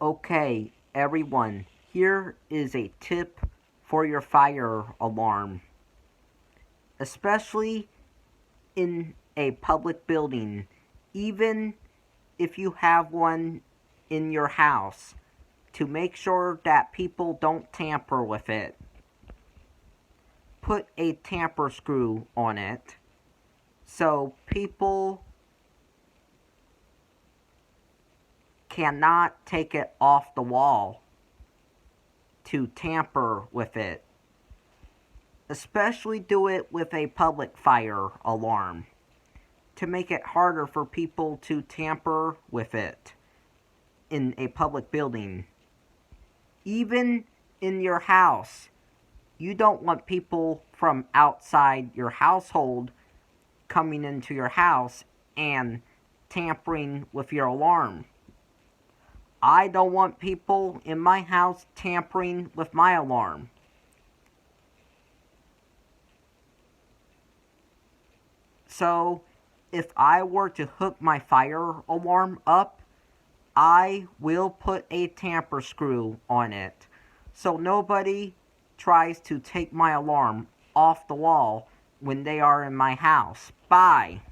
Okay, everyone, here is a tip for your fire alarm. Especially in a public building, even if you have one in your house, to make sure that people don't tamper with it. Put a tamper screw on it so people cannot take it off the wall to tamper with it. Especially do it with a public fire alarm to make it harder for people to tamper with it in a public building. Even in your house, you don't want people from outside your household coming into your house and tampering with your alarm. I don't want people in my house tampering with my alarm. So, if I were to hook my fire alarm up, I will put a tamper screw on it so nobody tries to take my alarm off the wall when they are in my house. Bye.